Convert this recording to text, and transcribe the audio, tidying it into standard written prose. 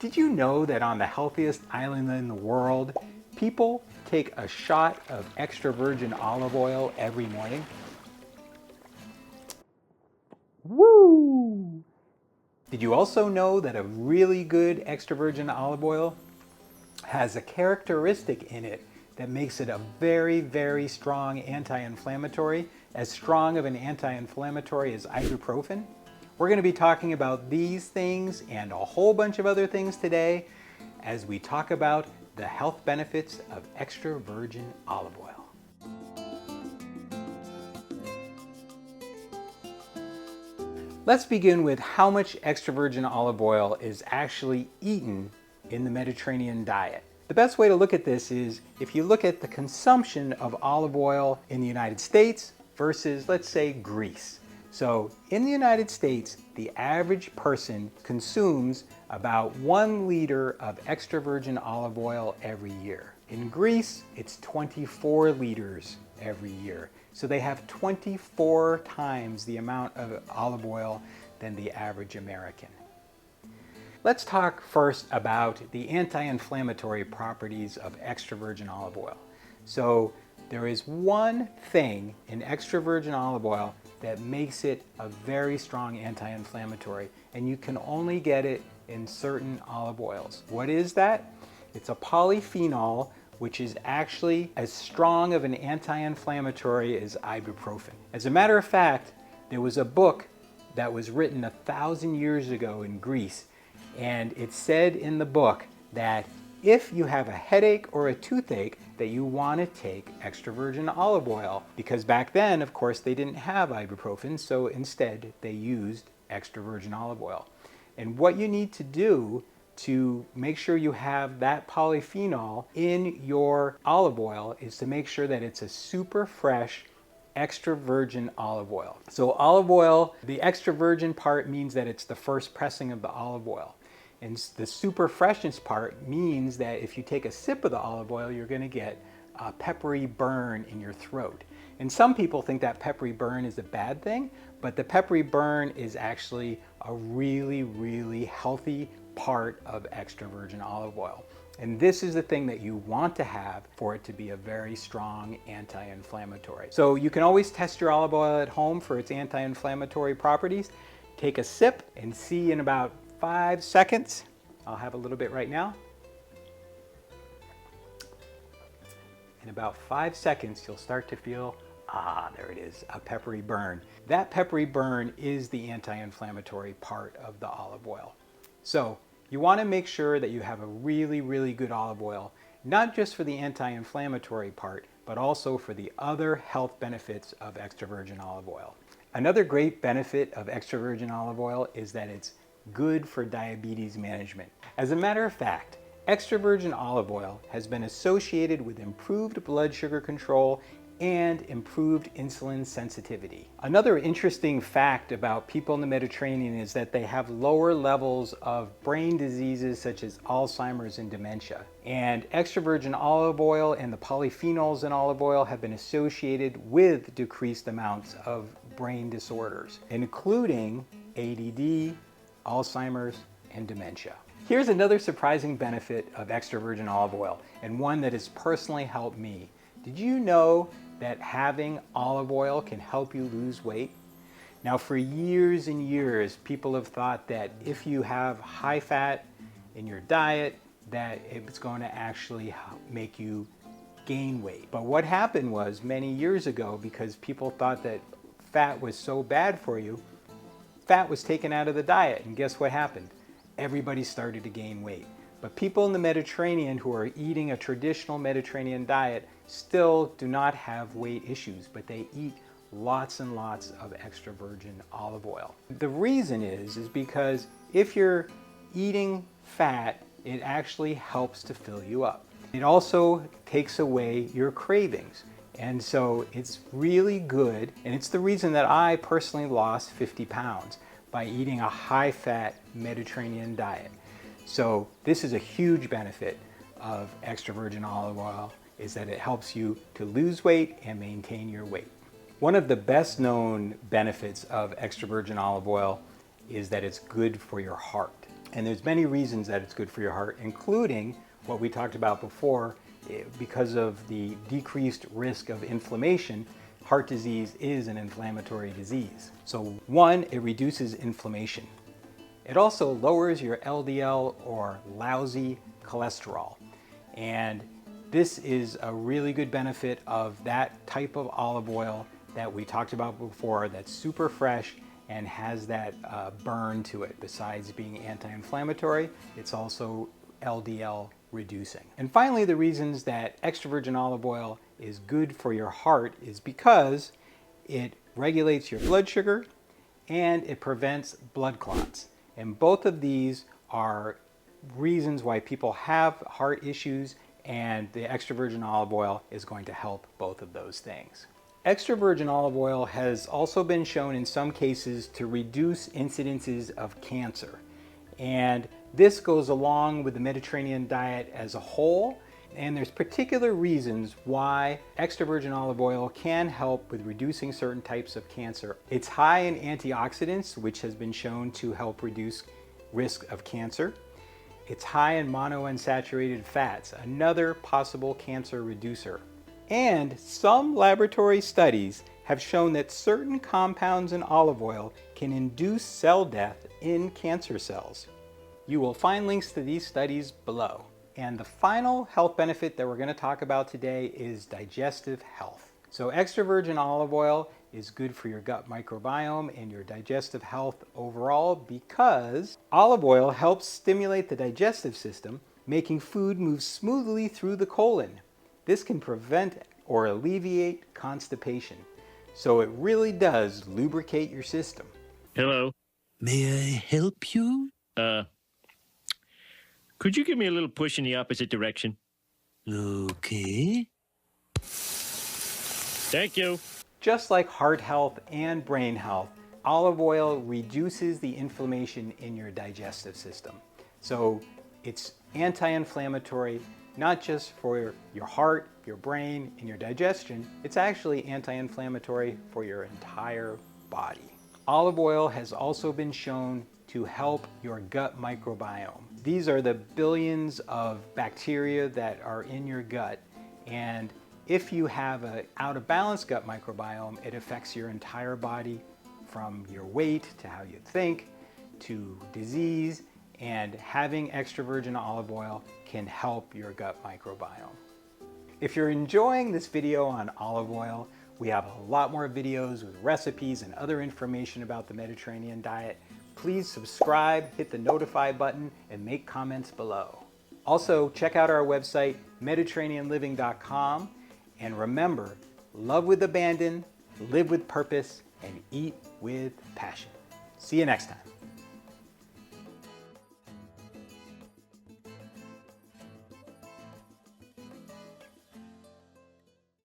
Did you know that on the healthiest island in the world, people take a shot of extra virgin olive oil every morning? Woo! Did you also know that a really good extra virgin olive oil has a characteristic in it that makes it a very, very strong anti-inflammatory, as strong of an anti-inflammatory as ibuprofen? We're going to be talking about these things and a whole bunch of other things today as we talk about the health benefits of extra virgin olive oil. Let's begin with how much extra virgin olive oil is actually eaten in the Mediterranean diet. The best way to look at this is if you look at the consumption of olive oil in the United States versus, let's say, Greece. So in the United States, the average person consumes about 1 liter of extra virgin olive oil every year. In Greece, it's 24 liters every year. So they have 24 times the amount of olive oil than the average American. Let's talk first about the anti-inflammatory properties of extra virgin olive oil. So there is one thing in extra virgin olive oil that makes it a very strong anti-inflammatory, and you can only get it in certain olive oils. What is that? It's a polyphenol, which is actually as strong of an anti-inflammatory as ibuprofen. As a matter of fact, there was a book that was written 1,000 years ago in Greece, and it said in the book that if you have a headache or a toothache, that you want to take extra virgin olive oil, because back then, of course, they didn't have ibuprofen, so instead they used extra virgin olive oil. And what you need to do to make sure you have that polyphenol in your olive oil is to make sure that it's a super fresh extra virgin olive oil. So olive oil, the extra virgin part means that it's the first pressing of the olive oil. And the super freshness part means that if you take a sip of the olive oil, you're going to get a peppery burn in your throat. And some people think that peppery burn is a bad thing, but the peppery burn is actually a really, really healthy part of extra virgin olive oil. And this is the thing that you want to have for it to be a very strong anti-inflammatory. So you can always test your olive oil at home for its anti-inflammatory properties. Take a sip and see in about 5 seconds. I'll have a little bit right now. In about 5 seconds, you'll start to feel, there it is, a peppery burn. That peppery burn is the anti-inflammatory part of the olive oil. So you want to make sure that you have a really, really good olive oil, not just for the anti-inflammatory part, but also for the other health benefits of extra virgin olive oil. Another great benefit of extra virgin olive oil is that it's good for diabetes management. As a matter of fact, extra virgin olive oil has been associated with improved blood sugar control and improved insulin sensitivity. Another interesting fact about people in the Mediterranean is that they have lower levels of brain diseases such as Alzheimer's and dementia. And extra virgin olive oil and the polyphenols in olive oil have been associated with decreased amounts of brain disorders, including ADD, Alzheimer's, and dementia. Here's another surprising benefit of extra virgin olive oil, and one that has personally helped me. Did you know that having olive oil can help you lose weight? Now, for years and years, people have thought that if you have high fat in your diet, that it's going to actually make you gain weight. But what happened was many years ago, because people thought that fat was so bad for you, fat was taken out of the diet, and guess what happened? Everybody started to gain weight. But people in the Mediterranean who are eating a traditional Mediterranean diet still do not have weight issues, but they eat lots and lots of extra virgin olive oil. The reason is because if you're eating fat, it actually helps to fill you up. It also takes away your cravings. And so it's really good, and it's the reason that I personally lost 50 pounds by eating a high-fat Mediterranean diet. So this is a huge benefit of extra virgin olive oil, is that it helps you to lose weight and maintain your weight. One of the best known benefits of extra virgin olive oil is that it's good for your heart. And there's many reasons that it's good for your heart, including what we talked about before. Because of the decreased risk of inflammation, heart disease is an inflammatory disease. So one, it reduces inflammation. It also lowers your LDL or lousy cholesterol. And this is a really good benefit of that type of olive oil that we talked about before, that's super fresh and has that burn to it. Besides being anti-inflammatory, it's also LDL reducing. And finally, the reasons that extra virgin olive oil is good for your heart is because it regulates your blood sugar and it prevents blood clots. And both of these are reasons why people have heart issues, and the extra virgin olive oil is going to help both of those things. Extra virgin olive oil has also been shown in some cases to reduce incidences of cancer. And this goes along with the Mediterranean diet as a whole. And there's particular reasons why extra virgin olive oil can help with reducing certain types of cancer. It's high in antioxidants, which has been shown to help reduce risk of cancer. It's high in monounsaturated fats, another possible cancer reducer. And some laboratory studies have shown that certain compounds in olive oil can induce cell death in cancer cells. You will find links to these studies below. And the final health benefit that we're going to talk about today is digestive health. So extra virgin olive oil is good for your gut microbiome and your digestive health overall because olive oil helps stimulate the digestive system, making food move smoothly through the colon. This can prevent or alleviate constipation. So it really does lubricate your system. Hello. May I help you? Could you give me a little push in the opposite direction? Okay. Thank you. Just like heart health and brain health, olive oil reduces the inflammation in your digestive system. So it's anti-inflammatory, not just for your heart, your brain, and your digestion. It's actually anti-inflammatory for your entire body. Olive oil has also been shown to help your gut microbiome. These are the billions of bacteria that are in your gut, and if you have an out of balance gut microbiome, it affects your entire body, from your weight to how you think to disease, and having extra virgin olive oil can help your gut microbiome. If you're enjoying this video on olive oil, we have a lot more videos with recipes and other information about the Mediterranean diet. Please subscribe, hit the notify button, and make comments below. Also, check out our website, mediterraneanliving.com, and remember, love with abandon, live with purpose, and eat with passion. See you next time.